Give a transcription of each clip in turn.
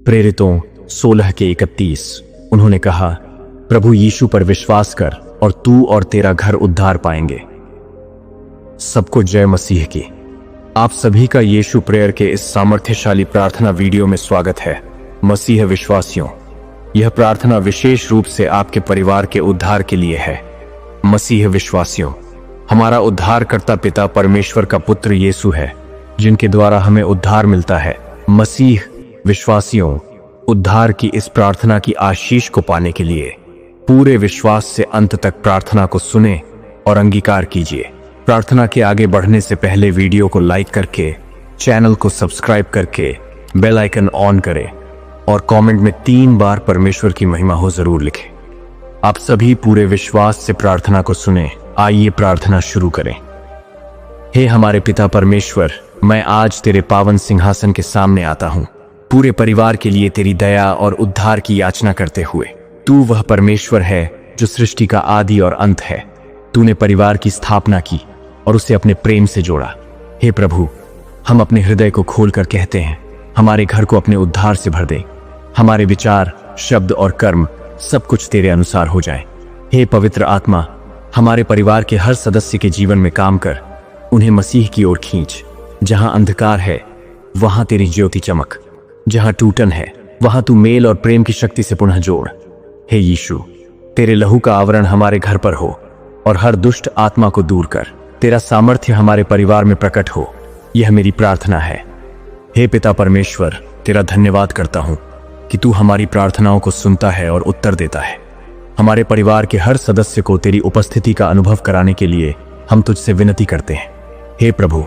प्रेरितों 16:31 उन्होंने कहा, प्रभु यीशु पर विश्वास कर और तू और तेरा घर उद्धार पाएंगे। सबको जय मसीह की। आप सभी का यीशु प्रेयर के इस सामर्थ्यशाली प्रार्थना वीडियो में स्वागत है। मसीह विश्वासियों, यह प्रार्थना विशेष रूप से आपके परिवार के उद्धार के लिए है। मसीह विश्वासियों, हमारा उद्धारकर्ता पिता परमेश्वर का पुत्र यीशु है, जिनके द्वारा हमें उद्धार मिलता है। मसीह विश्वासियों, उद्धार की इस प्रार्थना की आशीष को पाने के लिए पूरे विश्वास से अंत तक प्रार्थना को सुने और अंगीकार कीजिए। प्रार्थना के आगे बढ़ने से पहले वीडियो को लाइक करके, चैनल को सब्सक्राइब करके बेल आइकन ऑन करें और कमेंट में 3 बार परमेश्वर की महिमा हो जरूर लिखें। आप सभी पूरे विश्वास से प्रार्थना को सुने। आइए प्रार्थना शुरू करें। हे हमारे पिता परमेश्वर, मैं आज तेरे पावन सिंहासन के सामने आता हूँ, पूरे परिवार के लिए तेरी दया और उद्धार की याचना करते हुए। तू वह परमेश्वर है जो सृष्टि का आदि और अंत है। तूने परिवार की स्थापना की और उसे अपने प्रेम से जोड़ा। हे प्रभु, हम अपने हृदय को खोलकर कहते हैं, हमारे घर को अपने उद्धार से भर दे। हमारे विचार, शब्द और कर्म सब कुछ तेरे अनुसार हो जाए। हे पवित्र आत्मा, हमारे परिवार के हर सदस्य के जीवन में काम कर, उन्हें मसीह की ओर खींच। जहां अंधकार है वहां तेरी ज्योति चमक, जहां टूटन है वहां तू मेल और प्रेम की शक्ति से पुनः जोड़। हे यीशु, तेरे लहू का आवरण हमारे घर पर हो और हर दुष्ट आत्मा को दूर कर। तेरा सामर्थ्य हमारे परिवार में प्रकट हो, यह मेरी प्रार्थना है। हे पिता परमेश्वर, तेरा धन्यवाद करता हूं कि तू हमारी प्रार्थनाओं को सुनता है और उत्तर देता है। हमारे परिवार के हर सदस्य को तेरी उपस्थिति का अनुभव कराने के लिए हम तुझसे विनती करते हैं। हे प्रभु,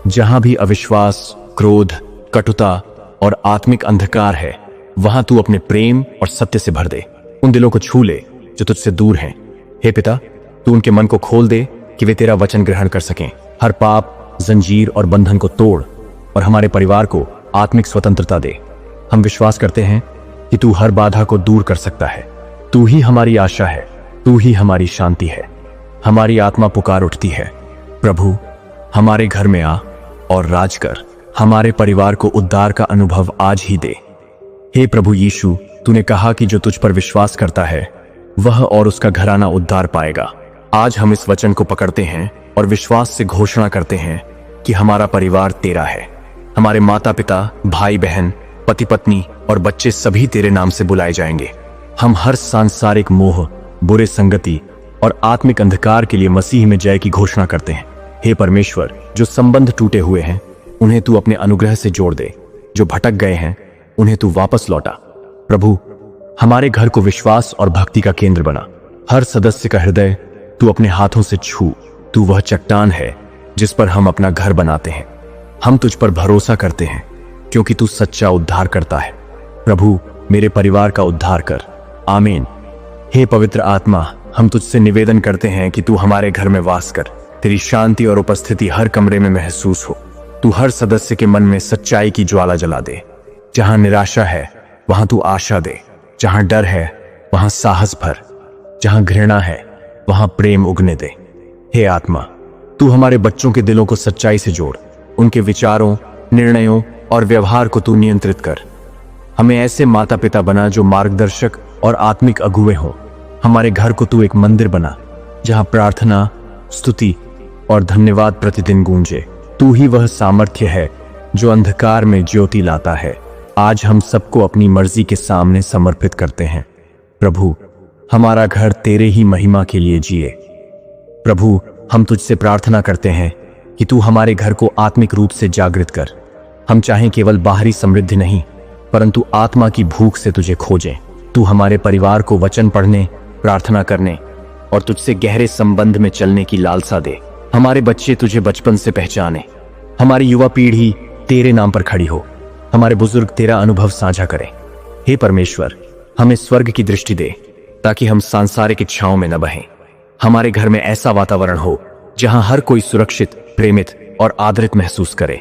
जहां भी अविश्वास, क्रोध, कटुता और आत्मिक अंधकार है, वहां तू अपने प्रेम और सत्य से भर दे। उन दिलों को छू ले जो तुझसे दूर हैं। हे पिता, तू उनके मन को खोल दे कि वे तेरा वचन ग्रहण कर सकें। हर पाप, जंजीर और बंधन को तोड़ और हमारे परिवार को आत्मिक स्वतंत्रता दे। हम विश्वास करते हैं कि तू हर बाधा को दूर कर सकता है। तू ही हमारी आशा है, तू ही हमारी शांति है। हमारी आत्मा पुकार उठती है, प्रभु हमारे घर में आ और राज कर। हमारे परिवार को उद्धार का अनुभव आज ही दे। हे प्रभु यीशु, तूने कहा कि जो तुझ पर विश्वास करता है वह और उसका घराना उद्धार पाएगा। आज हम इस वचन को पकड़ते हैं और विश्वास से घोषणा करते हैं कि हमारा परिवार तेरा है। हमारे माता पिता, भाई बहन, पति पत्नी और बच्चे सभी तेरे नाम से बुलाए जाएंगे। हम हर सांसारिक मोह, बुरे संगति और आत्मिक अंधकार के लिए मसीह में जय की घोषणा करते हैं। हे परमेश्वर, जो संबंध टूटे हुए हैं उन्हें तू अपने अनुग्रह से जोड़ दे। जो भटक गए हैं उन्हें तू वापस लौटा। प्रभु, हमारे घर को विश्वास और भक्ति का केंद्र बना। हर सदस्य का हृदय तू अपने हाथों से छू। तू वह चट्टान है जिस पर हम अपना घर बनाते हैं। हम तुझ पर भरोसा करते हैं क्योंकि तू सच्चा उद्धार करता है। प्रभु, मेरे परिवार का उद्धार कर। आमीन। हे पवित्र आत्मा, हम तुझसे निवेदन करते हैं कि तू हमारे घर में वास कर। तेरी शांति और उपस्थिति हर कमरे में महसूस हो। तू हर सदस्य के मन में सच्चाई की ज्वाला जला दे। जहां निराशा है वहां तू आशा दे। जहां डर है वहां साहस भर। जहां घृणा है वहां प्रेम उगने दे। हे आत्मा, तू हमारे बच्चों के दिलों को सच्चाई से जोड़। उनके विचारों, निर्णयों और व्यवहार को तू नियंत्रित कर। हमें ऐसे माता पिता बना जो मार्गदर्शक और आत्मिक अगुवे हों। हमारे घर को तू एक मंदिर बना जहां प्रार्थना, स्तुति और धन्यवाद प्रतिदिन गूंजे। तू ही वह सामर्थ्य है जो अंधकार में ज्योति लाता है। आज हम सबको अपनी मर्जी के सामने समर्पित करते हैं। प्रभु, हमारा घर तेरे ही महिमा के लिए जिए। प्रभु, हम तुझसे प्रार्थना करते हैं कि तू हमारे घर को आत्मिक रूप से जागृत कर। हम चाहें केवल बाहरी समृद्धि नहीं, परंतु आत्मा की भूख से तुझे खोजें। तू हमारे परिवार को वचन पढ़ने, प्रार्थना करने और तुझसे गहरे संबंध में चलने की लालसा दे। हमारे बच्चे तुझे बचपन से पहचाने। हमारी युवा पीढ़ी तेरे नाम पर खड़ी हो। हमारे बुजुर्ग तेरा अनुभव साझा करें। हे परमेश्वर, हमें स्वर्ग की दृष्टि दे ताकि हम सांसारिक इच्छाओं में न बहें। हमारे घर में ऐसा वातावरण हो जहां हर कोई सुरक्षित, प्रेमित और आदरित महसूस करे।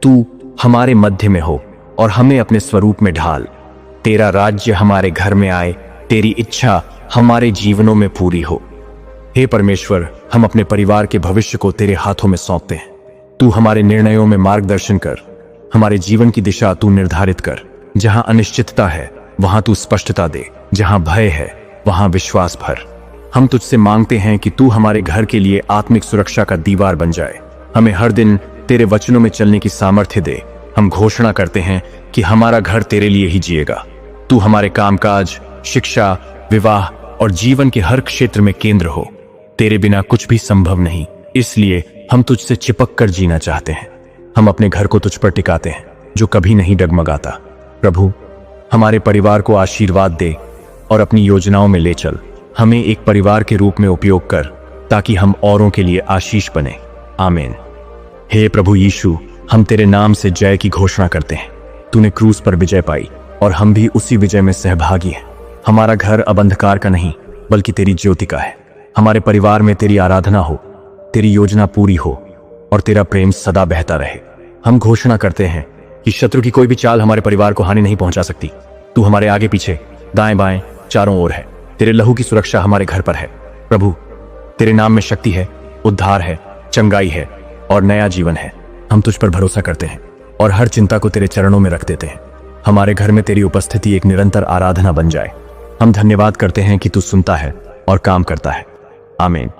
तू हमारे मध्य में हो और हमें अपने स्वरूप में ढाल। तेरा राज्य हमारे घर में आए, तेरी इच्छा हमारे जीवनों में पूरी हो। हे परमेश्वर, हम अपने परिवार के भविष्य को तेरे हाथों में सौंपते हैं। तू हमारे निर्णयों में मार्गदर्शन कर। हमारे जीवन की दिशा तू निर्धारित कर। जहां अनिश्चितता है वहां तू स्पष्टता दे, जहां भय है वहां विश्वास भर। हम तुझसे मांगते हैं कि तू हमारे घर के लिए आत्मिक सुरक्षा का दीवार बन जाए। हमें हर दिन तेरे वचनों में चलने की सामर्थ्य दे। हम घोषणा करते हैं कि हमारा घर तेरे लिए ही जिएगा। तू हमारे कामकाज, शिक्षा, विवाह और जीवन के हर क्षेत्र में केंद्र हो। तेरे बिना कुछ भी संभव नहीं, इसलिए हम तुझसे चिपक कर जीना चाहते हैं। हम अपने घर को तुझ पर टिकाते हैं जो कभी नहीं डगमगाता। प्रभु, हमारे परिवार को आशीर्वाद दे और अपनी योजनाओं में ले चल। हमें एक परिवार के रूप में उपयोग कर ताकि हम औरों के लिए आशीष बने। आमीन। हे प्रभु यीशु, हम तेरे नाम से जय की घोषणा करते हैं। तूने क्रूस पर विजय पाई और हम भी उसी विजय में सहभागी हैं। हमारा घर अब अंधकार का नहीं बल्कि तेरी ज्योति का है। हमारे परिवार में तेरी आराधना हो, तेरी योजना पूरी हो और तेरा प्रेम सदा बहता रहे। हम घोषणा करते हैं कि शत्रु की कोई भी चाल हमारे परिवार को हानि नहीं पहुंचा सकती। तू हमारे आगे पीछे, दाएं बाएं, चारों ओर है। तेरे लहू की सुरक्षा हमारे घर पर है। प्रभु, तेरे नाम में शक्ति है, उद्धार है, चंगाई है और नया जीवन है। हम तुझ पर भरोसा करते हैं और हर चिंता को तेरे चरणों में रख देते हैं। हमारे घर में तेरी उपस्थिति एक निरंतर आराधना बन जाए। हम धन्यवाद करते हैं कि तू सुनता है और काम करता है। आमीन।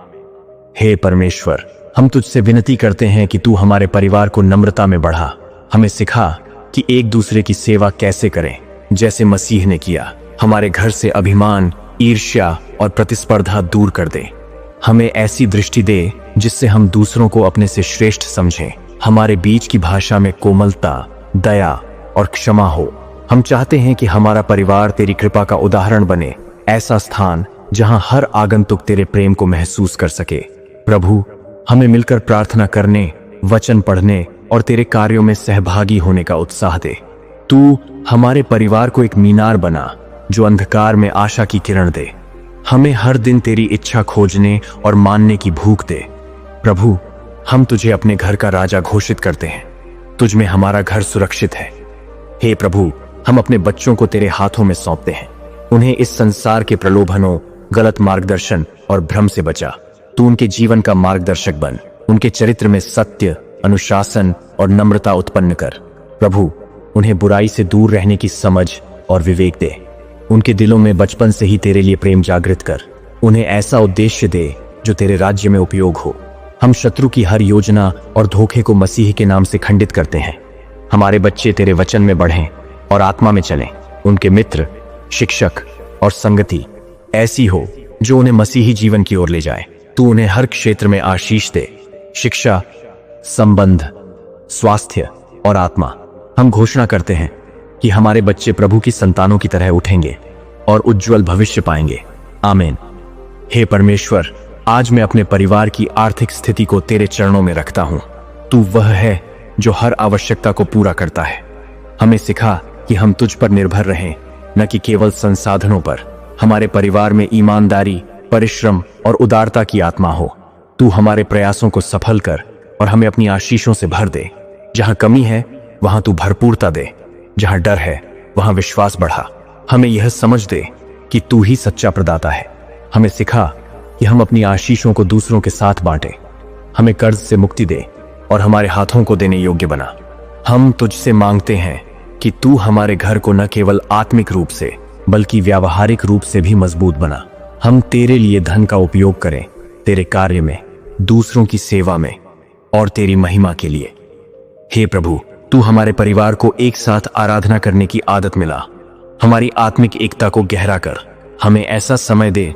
हे परमेश्वर, हम तुझसे विनती करते हैं कि तू हमारे परिवार को नम्रता में बढ़ा। हमें सिखा कि एक दूसरे की सेवा कैसे करें, जैसे मसीह ने किया। हमारे घर से अभिमान, ईर्ष्या और प्रतिस्पर्धा दूर कर दे। हमें ऐसी दृष्टि दे जिससे हम दूसरों को अपने से श्रेष्ठ समझें। हमारे बीच की भाषा में कोमलता, दया और क्षमा हो। हम चाहते हैं कि हमारा परिवार तेरी कृपा का उदाहरण बने, ऐसा स्थान जहां हर आगंतुक तेरे प्रेम को महसूस कर सके। प्रभु, हमें मिलकर प्रार्थना करने, वचन पढ़ने और तेरे कार्यों में सहभागी होने का उत्साह दे। तू हमारे परिवार को एक मीनार बना जो अंधकार में आशा की किरण दे। हमें हर दिन तेरी इच्छा खोजने और मानने की भूख दे। प्रभु, हम तुझे अपने घर का राजा घोषित करते हैं। तुझ में हमारा घर सुरक्षित है। हे प्रभु, हम अपने बच्चों को तेरे हाथों में सौंपते हैं। उन्हें इस संसार के प्रलोभनों, गलत मार्गदर्शन और भ्रम से बचा। तू उनके जीवन का मार्गदर्शक बन। उनके चरित्र में सत्य, अनुशासन और नम्रता उत्पन्न कर। प्रभु, उन्हें बुराई से दूर रहने की समझ और विवेक दे। उनके दिलों में बचपन से ही तेरे लिए प्रेम जागृत कर। उन्हें ऐसा उद्देश्य दे जो तेरे राज्य में उपयोग हो। हम शत्रु की हर योजना और धोखे को मसीह के नाम से खंडित करते हैं। हमारे बच्चे तेरे वचन में बढ़ें और आत्मा में चलें। उनके मित्र, शिक्षक और संगति ऐसी हो जो उन्हें मसीही जीवन की ओर ले जाए। तू उन्हें हर क्षेत्र में आशीष दे, शिक्षा, संबंध, स्वास्थ्य और आत्मा। हम घोषणा करते हैं कि हमारे बच्चे प्रभु की संतानों की तरह उठेंगे और उज्जवल भविष्य पाएंगे। आमीन। हे परमेश्वर, आज मैं अपने परिवार की आर्थिक स्थिति को तेरे चरणों में रखता हूं। तू वह है जो हर आवश्यकता को पूरा करता है। हमें सिखा कि हम तुझ पर निर्भर रहें, न कि केवल संसाधनों पर। हमारे परिवार में ईमानदारी, परिश्रम और उदारता की आत्मा हो। तू हमारे प्रयासों को सफल कर और हमें अपनी आशीषों से भर दे। जहां कमी है वहां तू भरपूरता दे। जहां डर है वहां विश्वास बढ़ा। हमें यह समझ दे कि तू ही सच्चा प्रदाता है। हमें सिखा कि हम अपनी आशीषों को दूसरों के साथ बांटें। हमें कर्ज से मुक्ति दे और हमारे हाथों को देने योग्य बना। हम तुझसे मांगते हैं कि तू हमारे घर को न केवल आत्मिक रूप से बल्कि व्यावहारिक रूप से भी मजबूत बना। हम तेरे लिए धन का उपयोग करें, तेरे कार्य में, दूसरों की सेवा में और तेरी महिमा के लिए। हे प्रभु, तू हमारे परिवार को एक साथ आराधना करने की आदत मिला। हमारी आत्मिक एकता को गहरा कर। हमें ऐसा समय दे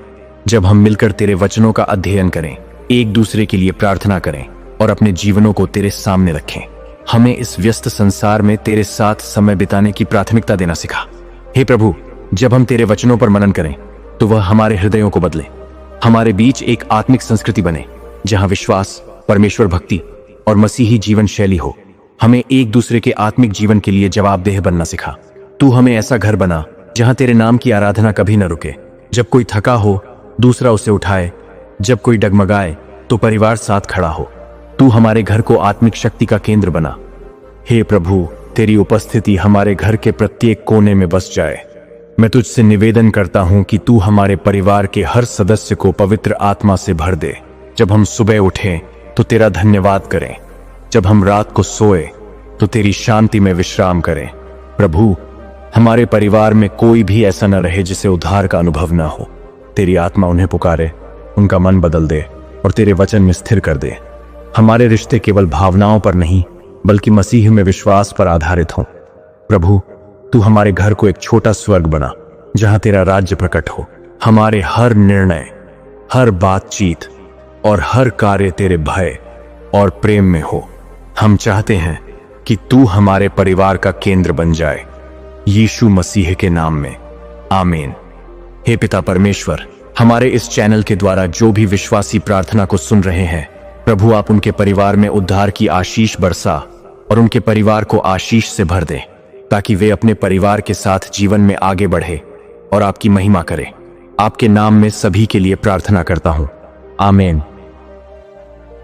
जब हम मिलकर तेरे वचनों का अध्ययन करें, एक दूसरे के लिए प्रार्थना करें और अपने जीवनों को तेरे सामने रखें। हमें इस व्यस्त संसार में तेरे साथ समय बिताने की प्राथमिकता देना सिखा। हे प्रभु, जब हम तेरे वचनों पर मनन करें तो वह हमारे हृदयों को बदले। हमारे बीच एक आत्मिक संस्कृति बने जहां विश्वास, परमेश्वर भक्ति और मसीही जीवन शैली हो। हमें एक दूसरे के आत्मिक जीवन के लिए जवाबदेह बनना सिखा। तू हमें ऐसा घर बना जहां तेरे नाम की आराधना कभी न रुके। जब कोई थका हो दूसरा उसे उठाए, जब कोई डगमगाए तो परिवार साथ खड़ा हो। तू हमारे घर को आत्मिक शक्ति का केंद्र बना। हे प्रभु, तेरी उपस्थिति हमारे घर के प्रत्येक कोने में बस जाए। मैं तुझसे निवेदन करता हूं कि तू हमारे परिवार के हर सदस्य को पवित्र आत्मा से भर दे। जब हम सुबह उठें तो तेरा धन्यवाद करें। जब हम रात को सोए तो तेरी शांति में विश्राम करें। प्रभु, हमारे परिवार में कोई भी ऐसा न रहे जिसे उद्धार का अनुभव ना हो। तेरी आत्मा उन्हें पुकारे, उनका मन बदल दे और तेरे वचन में स्थिर कर दे। हमारे रिश्ते केवल भावनाओं पर नहीं बल्कि मसीह में विश्वास पर आधारित हों। प्रभु, तू हमारे घर को एक छोटा स्वर्ग बना जहां तेरा राज्य प्रकट हो। हमारे हर निर्णय, हर बातचीत और हर कार्य तेरे भय और प्रेम में हो। हम चाहते हैं कि तू हमारे परिवार का केंद्र बन जाए, यीशु मसीह के नाम में, आमीन। हे पिता परमेश्वर, हमारे इस चैनल के द्वारा जो भी विश्वासी प्रार्थना को सुन रहे हैं, प्रभु आप उनके परिवार में उद्धार की आशीष बरसा और उनके परिवार को आशीष से भर दे, ताकि वे अपने परिवार के साथ जीवन में आगे बढ़े और आपकी महिमा करें। आपके नाम में सभी के लिए प्रार्थना करता हूं, आमीन।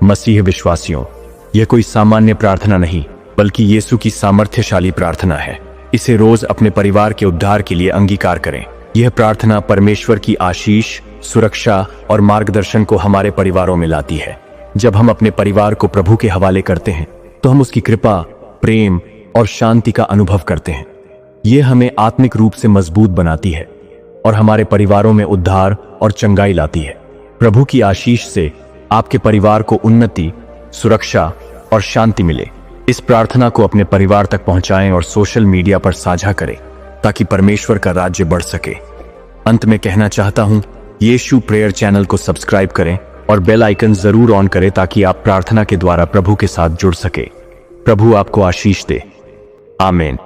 मसीह विश्वासियों, यह कोई सामान्य प्रार्थना नहीं बल्कि यीशु की सामर्थ्यशाली प्रार्थना है। इसे रोज अपने परिवार के उद्धार के लिए अंगीकार करें। यह प्रार्थना परमेश्वर की आशीष, सुरक्षा और मार्गदर्शन को हमारे परिवारों में लाती है। जब हम अपने परिवार को प्रभु के हवाले करते हैं तो हम उसकी कृपा, प्रेम और शांति का अनुभव करते हैं। यह हमें आत्मिक रूप से मजबूत बनाती है और हमारे परिवारों में उद्धार और चंगाई लाती है। प्रभु की आशीष से आपके परिवार को उन्नति, सुरक्षा और शांति मिले। इस प्रार्थना को अपने परिवार तक पहुंचाएं और सोशल मीडिया पर साझा करें ताकि परमेश्वर का राज्य बढ़ सके। अंत में कहना चाहता हूं, यीशु प्रेयर चैनल को सब्सक्राइब करें और बेल आइकन जरूर ऑन करें ताकि आप प्रार्थना के द्वारा प्रभु के साथ जुड़ सके। प्रभु आपको आशीष दे, आमीन।